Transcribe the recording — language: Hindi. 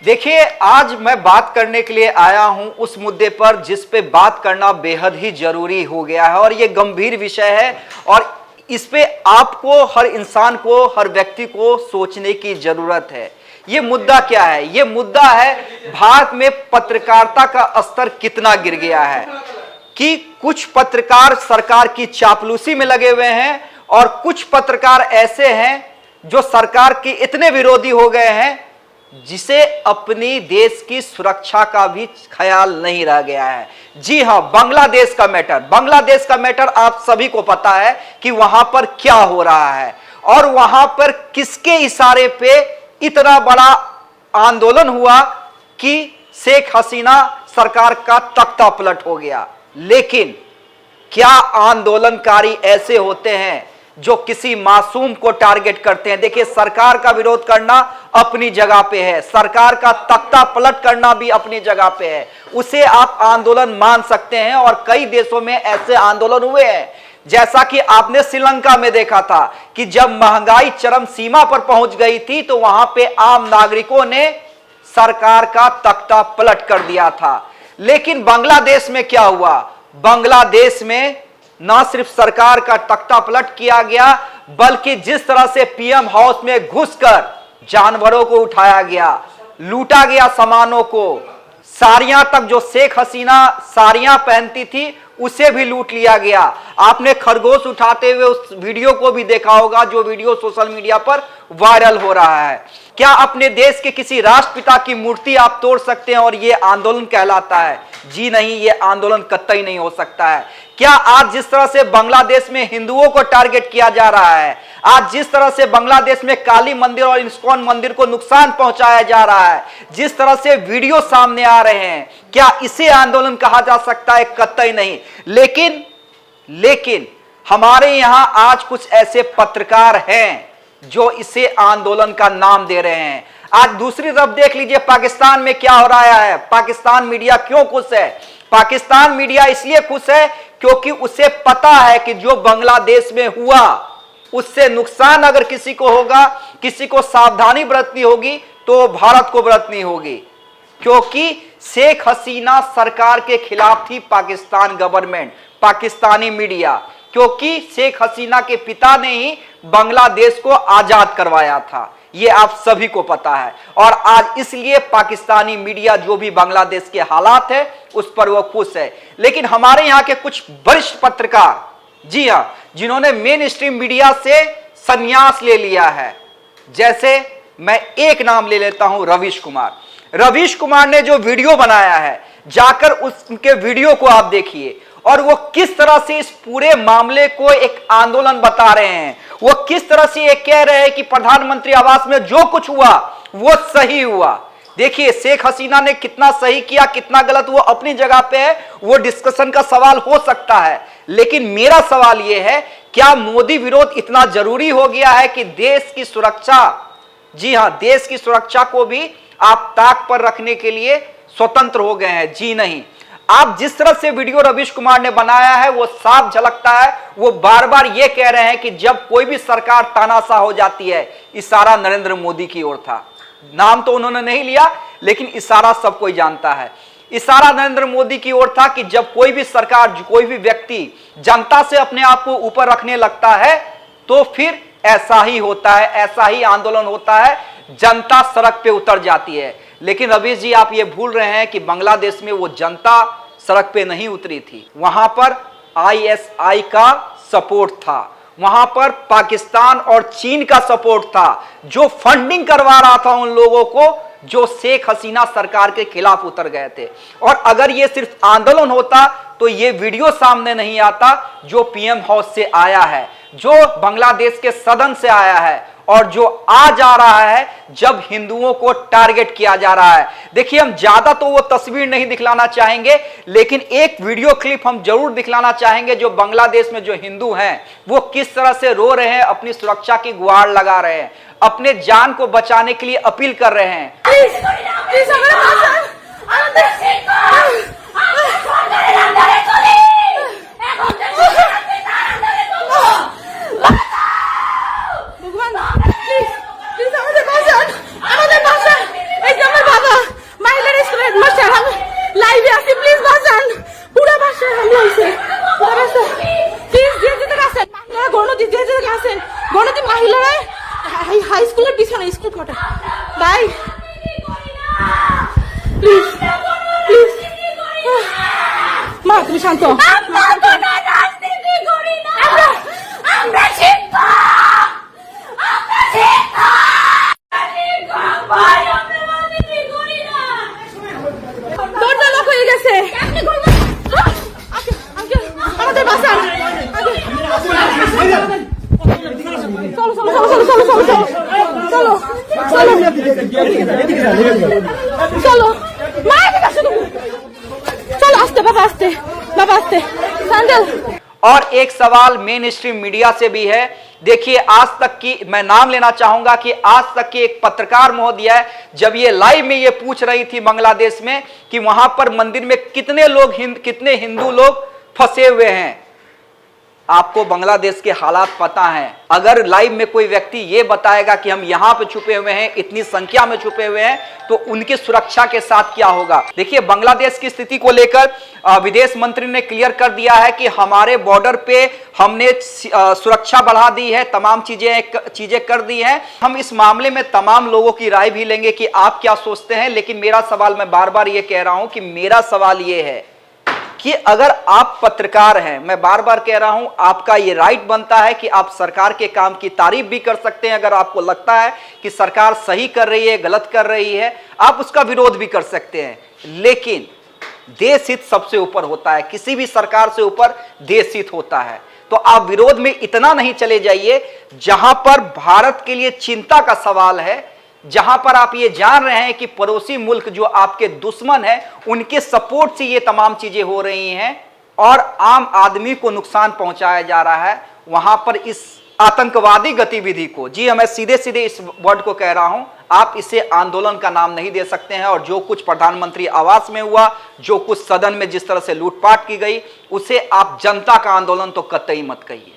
देखिए, आज मैं बात करने के लिए आया हूं उस मुद्दे पर जिस पे बात करना बेहद ही जरूरी हो गया है और ये गंभीर विषय है और इस पे आपको, हर इंसान को, हर व्यक्ति को सोचने की जरूरत है। ये मुद्दा क्या है? ये मुद्दा है भारत में पत्रकारिता का स्तर कितना गिर गया है कि कुछ पत्रकार सरकार की चापलूसी में लगे हुए हैं और कुछ पत्रकार ऐसे हैं जो सरकार के इतने विरोधी हो गए हैं जिसे अपनी देश की सुरक्षा का भी ख्याल नहीं रह गया है। जी हां, बांग्लादेश का मैटर आप सभी को पता है कि वहां पर क्या हो रहा है और वहां पर किसके इशारे पे इतना बड़ा आंदोलन हुआ कि शेख हसीना सरकार का तख्ता पलट हो गया। लेकिन क्या आंदोलनकारी ऐसे होते हैं जो किसी मासूम को टारगेट करते हैं? देखिए, सरकार का विरोध करना अपनी जगह पे है, सरकार का तख्ता पलट करना भी अपनी जगह पे है, उसे आप आंदोलन मान सकते हैं और कई देशों में ऐसे आंदोलन हुए हैं। जैसा कि आपने श्रीलंका में देखा था कि जब महंगाई चरम सीमा पर पहुंच गई थी तो वहां पे आम नागरिकों ने सरकार का तख्ता पलट कर दिया था। लेकिन बांग्लादेश में क्या हुआ? बांग्लादेश में ना सिर्फ सरकार का तख्ता पलट किया गया बल्कि जिस तरह से पीएम हाउस में घुसकर जानवरों को उठाया गया, लूटा गया सामानों को, साड़ियां तक जो शेख हसीना साड़ियां पहनती थी उसे भी लूट लिया गया। आपने खरगोश उठाते हुए उस वीडियो को भी देखा होगा जो वीडियो सोशल मीडिया पर वायरल हो रहा है। क्या अपने देश के किसी राष्ट्रपिता की मूर्ति आप तोड़ सकते हैं और यह आंदोलन कहलाता है? जी नहीं, यह आंदोलन कतई नहीं हो सकता है। क्या आज जिस तरह से बांग्लादेश में हिंदुओं को टारगेट किया जा रहा है, आज जिस तरह से बांग्लादेश में काली मंदिर और इस्कॉन मंदिर को नुकसान पहुंचाया जा रहा है, जिस तरह से वीडियो सामने आ रहे हैं, क्या इसे आंदोलन कहा जा सकता है? कतई नहीं। लेकिन हमारे यहां आज कुछ ऐसे पत्रकार हैं जो इसे आंदोलन का नाम दे रहे हैं। आज दूसरी तरफ देख लीजिए पाकिस्तान में क्या हो रहा है। पाकिस्तान मीडिया क्यों खुश है? पाकिस्तान मीडिया इसलिए खुश है क्योंकि उसे पता है कि जो बांग्लादेश में हुआ उससे नुकसान अगर किसी को होगा, किसी को सावधानी बरतनी होगी तो भारत को बरतनी होगी, क्योंकि शेख हसीना सरकार के खिलाफ थी पाकिस्तान गवर्नमेंट, पाकिस्तानी मीडिया, क्योंकि शेख हसीना के पिता ने ही बांग्लादेश को आजाद करवाया था। ये आप सभी को पता है और आज इसलिए पाकिस्तानी मीडिया जो भी बांग्लादेश के हालात है उस पर वो खुश है। लेकिन हमारे यहाँ के कुछ वरिष्ठ पत्रकार, जी हां, जिन्होंने मेन स्ट्रीम मीडिया से संन्यास ले लिया है, जैसे मैं एक नाम ले लेता हूं, रवीश कुमार ने जो वीडियो बनाया है, जाकर उनके वीडियो को आप देखिए और वो किस तरह से इस पूरे मामले को एक आंदोलन बता रहे हैं। वो किस तरह से ये कह रहे हैं कि प्रधानमंत्री आवास में जो कुछ हुआ वो सही हुआ। देखिए, शेख हसीना ने कितना सही किया, कितना गलत, वो अपनी जगह पे है, वो डिस्कशन का सवाल हो सकता है। लेकिन मेरा सवाल ये है, क्या मोदी विरोध इतना जरूरी हो गया है कि देश की सुरक्षा, जी हां, देश की सुरक्षा को भी आप ताक पर रखने के लिए स्वतंत्र हो गए हैं? जी नहीं। आप जिस तरह से वीडियो रवीश कुमार ने बनाया है वो साफ झलकता है, वो बार बार ये कह रहे हैं कि जब कोई भी सरकार तानाशाह हो जाती है, इशारा नरेंद्र मोदी की ओर था। नाम तो उन्होंने नहीं लिया लेकिन इशारा सब कोई जानता है। इशारा नरेंद्र मोदी की ओर था कि जब कोई भी सरकार, कोई भी व्यक्ति जनता से अपने आप को ऊपर रखने लगता है तो फिर ऐसा ही होता है, ऐसा ही आंदोलन होता है, जनता सड़क पे उतर जाती है। लेकिन रवीश जी, आप ये भूल रहे हैं कि बांग्लादेश में वो जनता सड़क पे नहीं उतरी थी, वहां पर आईएसआई का सपोर्ट था, वहां पर पाकिस्तान और चीन का सपोर्ट था जो फंडिंग करवा रहा था उन लोगों को जो शेख हसीना सरकार के खिलाफ उतर गए थे। और अगर ये सिर्फ आंदोलन होता तो ये वीडियो सामने नहीं आता जो पीएम हाउस से आया है, जो बांग्लादेश के सदन से आया है और जो आज आ रहा है जब हिंदुओं को टारगेट किया जा रहा है। देखिए, हम ज्यादा तो वो तस्वीर नहीं दिखलाना चाहेंगे लेकिन एक वीडियो क्लिप हम जरूर दिखलाना चाहेंगे जो बांग्लादेश में जो हिंदू हैं वो किस तरह से रो रहे हैं, अपनी सुरक्षा की गुहार लगा रहे हैं, अपने जान को बचाने के लिए अपील कर रहे हैं। ভগবান প্লিজ প্লিজ আমাদের বাঁচান, আমাদের বাঁচান, এই যে আমার বাবা স্কুলের পিছনে স্কুল কোয়ার্টার ভাই প্লিজ প্লিজ মা তুমি শান্ত দরজা লক হয়ে গেছে আমাদের বাসান চলো চলো চলো চলো চলো চলো চলো চলো চলো মা এদিকে আসো তুমি चलो आस्ते बाबा आस्ते सैंडल। और एक सवाल मेन स्ट्रीम मीडिया से भी है। देखिए आज तक की मैं नाम लेना चाहूंगा कि आज तक की एक पत्रकार महोदया जब ये लाइव में ये पूछ रही थी बांग्लादेश में कि वहां पर मंदिर में कितने हिंदू लोग फंसे हुए हैं। आपको बांग्लादेश के हालात पता हैं। अगर लाइव में कोई व्यक्ति ये बताएगा कि हम यहां पे छुपे हुए हैं, इतनी संख्या में छुपे हुए हैं, तो उनकी सुरक्षा के साथ क्या होगा। देखिए बांग्लादेश की स्थिति को लेकर विदेश मंत्री ने क्लियर कर दिया है कि हमारे बॉर्डर पे हमने सुरक्षा बढ़ा दी है, तमाम चीजें कर दी हैं। हम इस मामले में तमाम लोगों की राय भी लेंगे कि आप क्या सोचते हैं। लेकिन मेरा सवाल, मैं बार बार ये कह रहा हूं कि मेरा सवाल ये है कि अगर आप पत्रकार हैं, मैं बार बार कह रहा हूं, आपका ये राइट बनता है कि आप सरकार के काम की तारीफ भी कर सकते हैं। अगर आपको लगता है कि सरकार सही कर रही है, गलत कर रही है, आप उसका विरोध भी कर सकते हैं। लेकिन देश हित सबसे ऊपर होता है, किसी भी सरकार से ऊपर देश हित होता है। तो आप विरोध में इतना नहीं चले जाइए। जहां पर भारत के लिए चिंता का सवाल है, जहां पर आप ये जान रहे हैं कि पड़ोसी मुल्क जो आपके दुश्मन है, उनके सपोर्ट से ये तमाम चीजें हो रही हैं और आम आदमी को नुकसान पहुंचाया जा रहा है, वहां पर इस आतंकवादी गतिविधि को, जी मैं सीधे सीधे इस वर्ड को कह रहा हूं, आप इसे आंदोलन का नाम नहीं दे सकते हैं। और जो कुछ प्रधानमंत्री आवास में हुआ, जो कुछ सदन में जिस तरह से लूटपाट की गई, उसे आप जनता का आंदोलन तो कतई मत कहिए।